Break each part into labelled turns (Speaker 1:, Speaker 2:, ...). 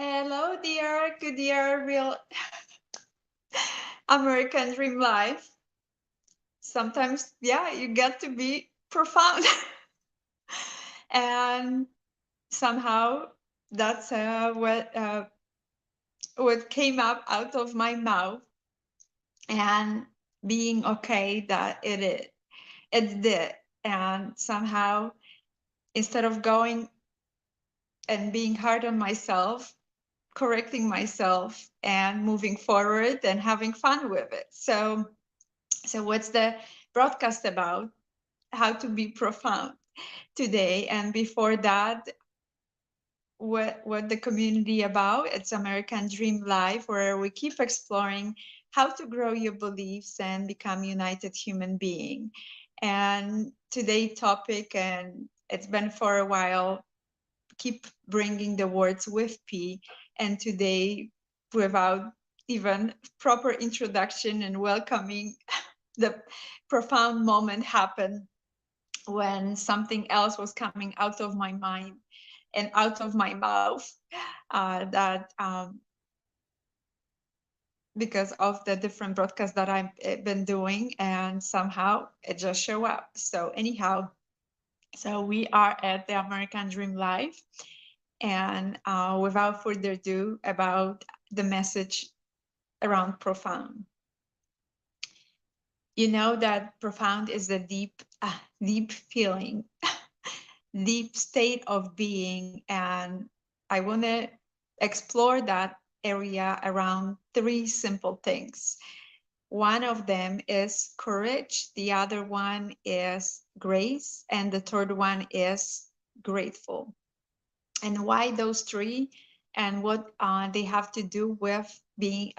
Speaker 1: Hello, dear. Good dear, real American Dream Life. Sometimes, yeah, you get to be profound. And somehow that's what came up out of my mouth, and being okay that it did. And somehow, instead of going and being hard on myself, correcting myself and moving forward and having fun with it. So what's the broadcast about? How to be profound today. And before that, what the community about? It's American Dream Life, where we keep exploring how to grow your beliefs and become united human being. And today topic, and it's been for a while, keep bringing the words with P. And today, without even proper introduction and welcoming, the profound moment happened when something else was coming out of my mind and out of my mouth, that because of the different broadcasts that I've been doing, and somehow it just show up. So anyhow, so we are at the American Dream Life, and without further ado, about the message around profound. You know that profound is a deep feeling, deep state of being, and I want to explore that area around three simple things. One of them is courage, the other one is grace, and the third one is grateful. And why those three, and what they have to do with being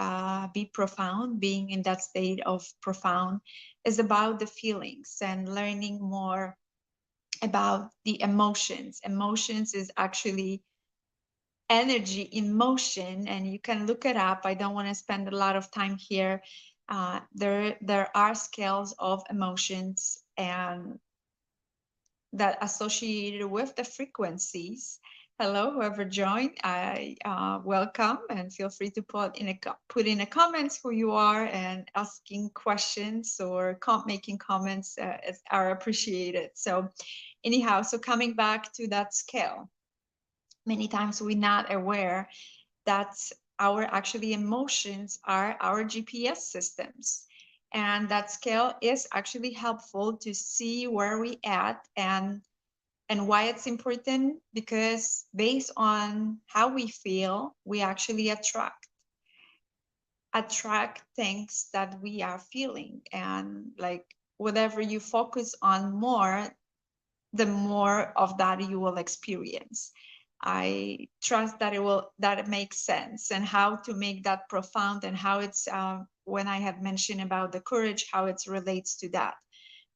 Speaker 1: be profound, being in that state of profound, is about the feelings and learning more about the emotions. Emotions is actually energy in motion, and you can look it up. I don't want to spend a lot of time here. There are scales of emotions, and that associated with the frequencies. Hello, whoever joined, I welcome, and feel free to put in the comments who you are, and asking questions or making comments are appreciated. So anyhow, so coming back to that scale, many times we're not aware that our actually emotions are our GPS systems. And that scale is actually helpful to see where we at, and why it's important, because based on how we feel, we actually attract things that we are feeling. And like whatever you focus on more, the more of that you will experience. I trust that it makes sense, and how to make that profound, and how it's when I had mentioned about the courage, how it relates to that.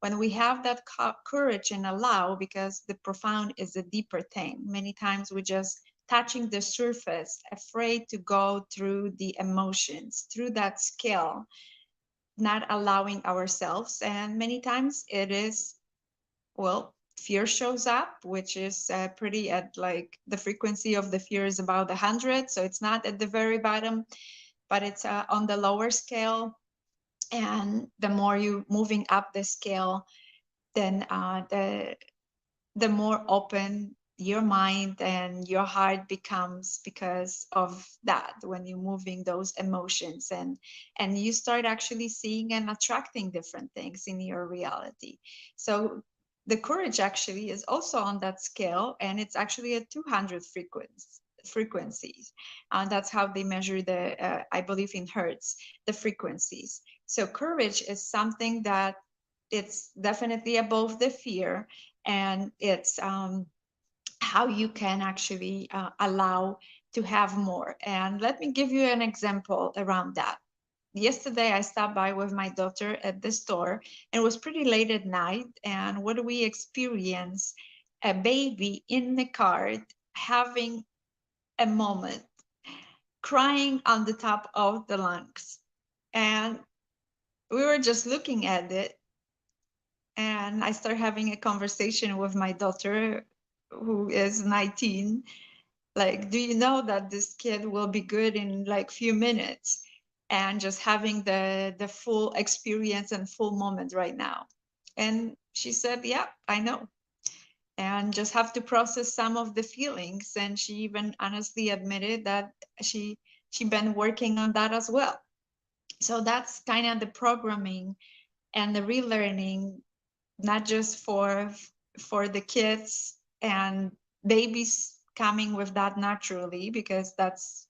Speaker 1: When we have that courage and allow, because the profound is a deeper thing. Many times we just touching the surface, afraid to go through the emotions, through that scale, not allowing ourselves. And many times it is, well, fear shows up, which is pretty at like the frequency of the fear is about 100. So it's not at the very bottom, but it's on the lower scale. And the more you moving up the scale, then the more open your mind and your heart becomes, because of that, when you're moving those emotions, and you start actually seeing and attracting different things in your reality. So the courage actually is also on that scale, and it's actually a 200 frequencies, and that's how they measure the I believe in hertz, the frequencies. So courage is something that it's definitely above the fear, and it's how you can actually allow to have more. And let me give you an example around that. Yesterday, I stopped by with my daughter at the store, and it was pretty late at night. And what do we experience? A baby in the cart having a moment, crying on the top of the lungs. And we were just looking at it, and I started having a conversation with my daughter, who is 19, Like, do you know that this kid will be good in like few minutes? And just having the full experience and full moment right now. And she said, yeah, I know. And just have to process some of the feelings. And she even honestly admitted that she been working on that as well. So that's kind of the programming and the relearning, not just for the kids and babies coming with that naturally, because that's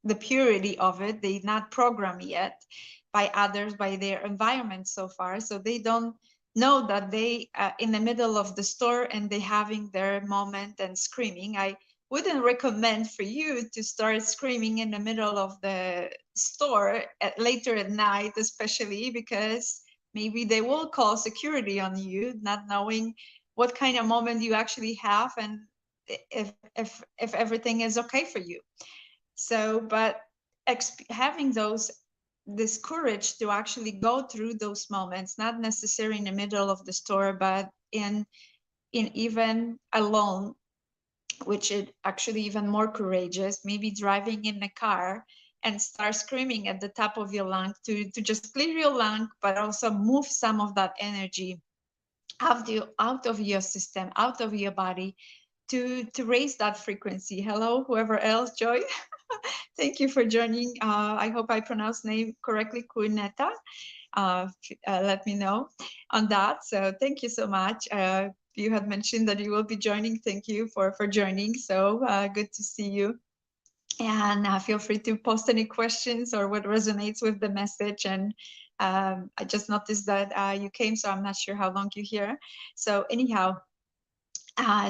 Speaker 1: the purity of it. They're not programmed yet by others, by their environment so far, so they don't know that they in the middle of the store and they having their moment and screaming. I wouldn't recommend for you to start screaming in the middle of the store later at night, especially because maybe they will call security on you, not knowing what kind of moment you actually have and if everything is okay for you. So, but having this courage to actually go through those moments, not necessarily in the middle of the store, but in even alone, which is actually even more courageous, maybe driving in a car and start screaming at the top of your lung to just clear your lung, but also move some of that energy out of your system, out of your body, to raise that frequency. Hello, whoever else, Joy. Thank you for joining. I hope I pronounced name correctly, Kuneta. Let me know on that. So thank you so much. You had mentioned that you will be joining. Thank you for joining. So good to see you. And feel free to post any questions or what resonates with the message. And I just noticed that you came, so I'm not sure how long you're here. So anyhow,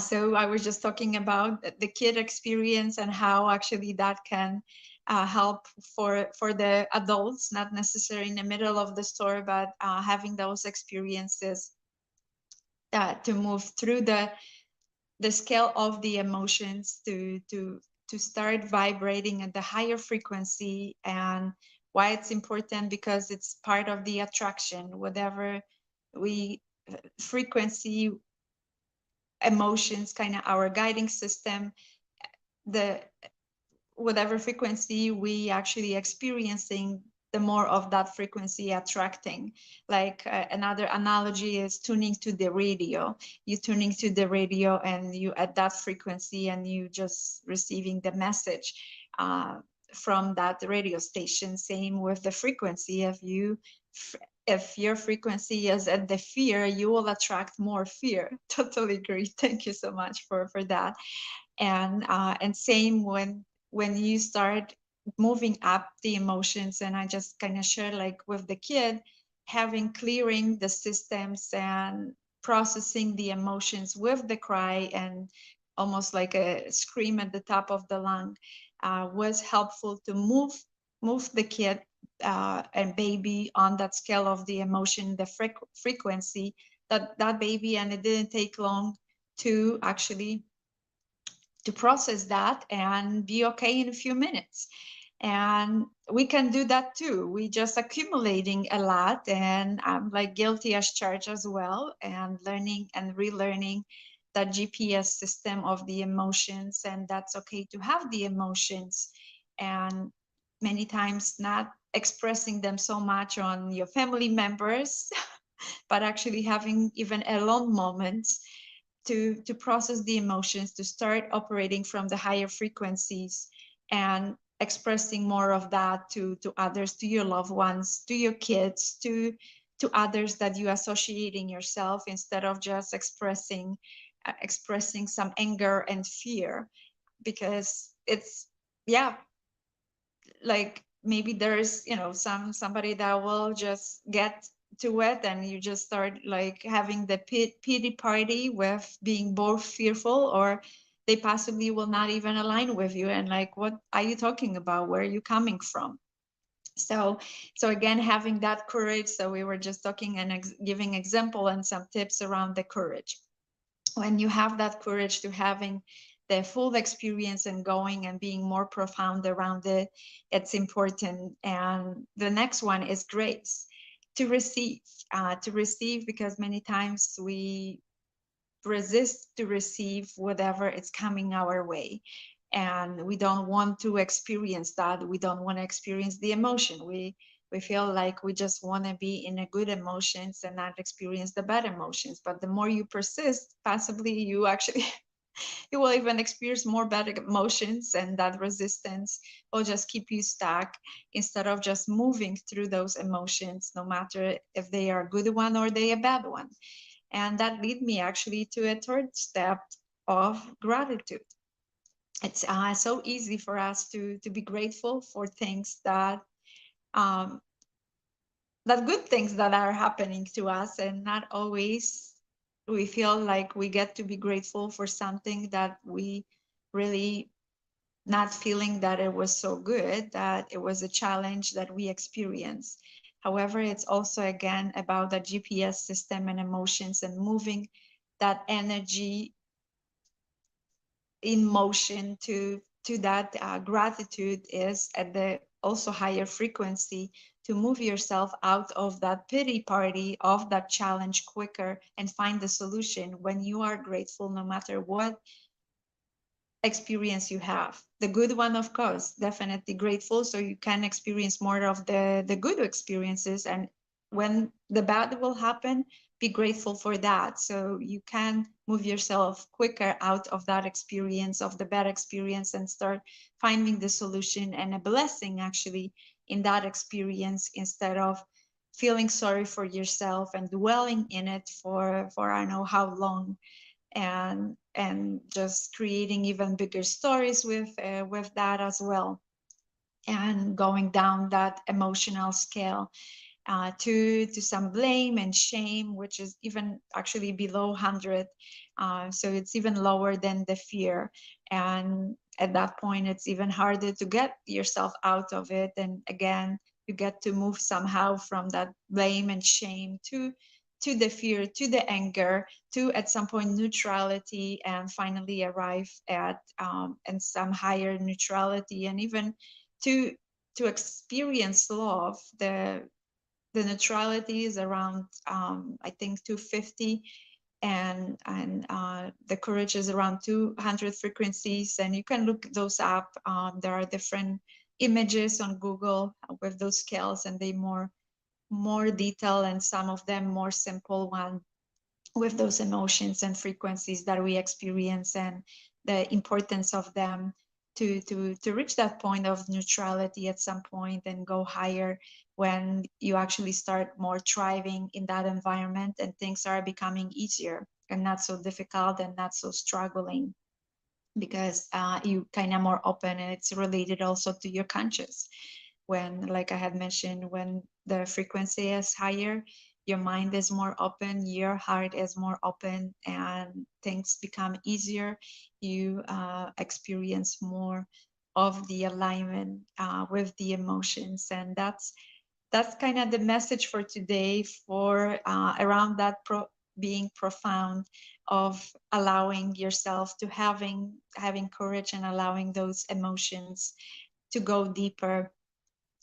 Speaker 1: so I was just talking about the kid experience and how actually that can help for the adults, not necessarily in the middle of the store, but having those experiences to move through the scale of the emotions to start vibrating at the higher frequency. And why it's important, because it's part of the attraction. Whatever we frequency, emotions, kind of our guiding system, the whatever frequency we actually experiencing, the more of that frequency attracting. Like another analogy is tuning to the radio. You tuning to the radio and you at that frequency and you just receiving the message from that radio station. Same with the frequency. If your frequency is at the fear, you will attract more fear. Totally agree. Thank you so much for that. And same when you start moving up the emotions. And I just kind of share, like with the kid, having clearing the systems and processing the emotions with the cry and almost like a scream at the top of the lung was helpful to move the kid and baby on that scale of the emotion, the frequency that baby. And it didn't take long to actually to process that and be okay in a few minutes. And we can do that too. We just accumulating a lot, and I'm like guilty as charged as well, and learning and relearning that GPS system of the emotions. And that's okay to have the emotions, and many times not expressing them so much on your family members but actually having even alone moments to process the emotions, to start operating from the higher frequencies and expressing more of that to others, to your loved ones, to your kids, to others that you associating yourself, instead of just expressing some anger and fear. Because it's, yeah, like maybe there's somebody that will just get to it and you just start like having the pity party with being both fearful, or they possibly will not even align with you and like, what are you talking about, where are you coming from? So again, having that courage. So we were just talking and giving example and some tips around the courage. When you have that courage to having the full experience and going and being more profound around it, it's important. And the next one is grace, to receive, because many times we resist to receive whatever is coming our way. And we don't want to experience that. We don't want to experience the emotion. We feel like we just want to be in a good emotions and not experience the bad emotions. But the more you persist, possibly you actually you will even experience more bad emotions, and that resistance will just keep you stuck instead of just moving through those emotions, no matter if they are a good one or they a bad one. And that lead me actually to a third step of gratitude. It's so easy for us to be grateful for things um, that good things that are happening to us, and not always we feel like we get to be grateful for something that we really not feeling that it was so good, that it was a challenge that we experienced. However, it's also again about the GPS system and emotions and moving that energy in motion to that gratitude is at the also higher frequency, to move yourself out of that pity party of that challenge quicker and find the solution when you are grateful, no matter what experience you have. The good one, of course, definitely grateful so you can experience more of the good experiences. And when the bad will happen, be grateful for that so you can move yourself quicker out of that experience, of the bad experience, and start finding the solution and a blessing actually in that experience, instead of feeling sorry for yourself and dwelling in it for I don't know how long, and just creating even bigger stories with that as well, and going down that emotional scale to some blame and shame, which is even actually below 100. So it's even lower than the fear. And at that point, it's even harder to get yourself out of it. And again, you get to move somehow from that blame and shame to the fear, to the anger, to at some point neutrality, and finally arrive at and some higher neutrality, and even to experience love. The neutrality is around I think 250, and the courage is around 200 frequencies, and you can look those up. There are different images on Google with those scales, and they more detail, and some of them more simple one with those emotions and frequencies that we experience, and the importance of them to reach that point of neutrality at some point and go higher when you actually start more thriving in that environment, and things are becoming easier and not so difficult and not so struggling, because you kind of more open, and it's related also to your conscious. When, like I had mentioned, when the frequency is higher, your mind is more open, your heart is more open, and things become easier. You experience more of the alignment with the emotions, and that's kind of the message for today, for around that being profound, of allowing yourself to having courage and allowing those emotions to go deeper,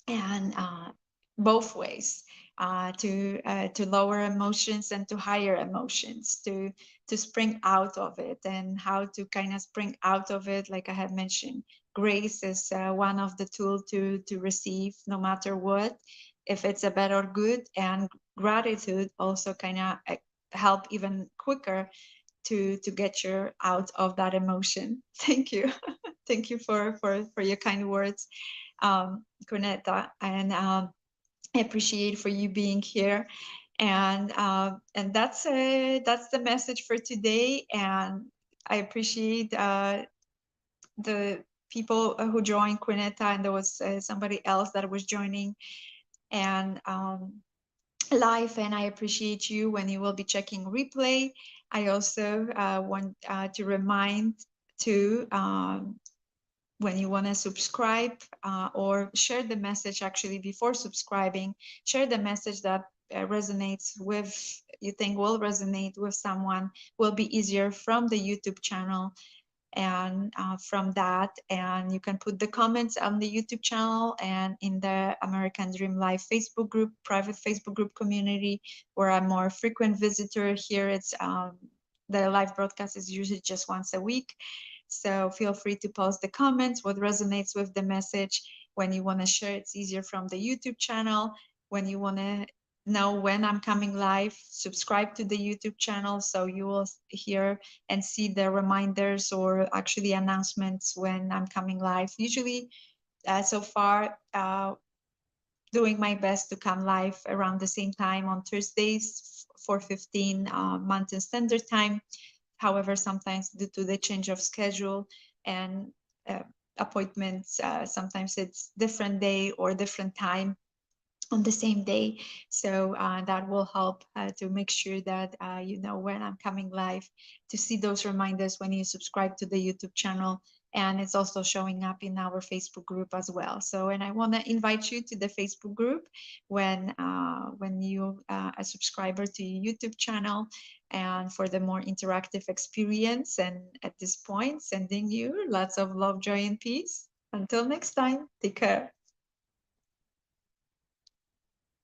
Speaker 1: and both ways, to lower emotions and to higher emotions, to spring out of it. And how to kind of spring out of it, like I had mentioned, grace is one of the tools to receive no matter what, if it's a bad or good, and gratitude also kind of help even quicker to get you out of that emotion. Thank you. Thank you for your kind words, Cornetta, and I appreciate for you being here. And that's the message for today. And I appreciate the people who joined, Quinetta, and there was somebody else that was joining, and live. And I appreciate you when you will be checking replay. I also want to remind to when you want to subscribe or share the message, actually before subscribing, share the message that resonates with, you think will resonate with someone, will be easier from the YouTube channel, and from that. And you can put the comments on the YouTube channel and in the American Dream Life Facebook group, private Facebook group community, where I'm more frequent visitor. Here it's the live broadcast is usually just once a week. So feel free to post the comments, what resonates with the message. When you want to share, it's easier from the YouTube channel. When you want to know when I'm coming live, subscribe to the YouTube channel so you will hear and see the reminders or actually announcements when I'm coming live. Usually, so far, doing my best to come live around the same time on Thursdays, 4:15 Mountain Standard Time. However, sometimes due to the change of schedule and uh, appointments, sometimes it's different day or different time on the same day. So that will help to make sure that you know when I'm coming live, to see those reminders when you subscribe to the YouTube channel. And it's also showing up in our Facebook group as well. So, and I want to invite you to the Facebook group when you a subscriber to your YouTube channel, and for the more interactive experience. And at this point, sending you lots of love, joy, and peace. Until next time, take care.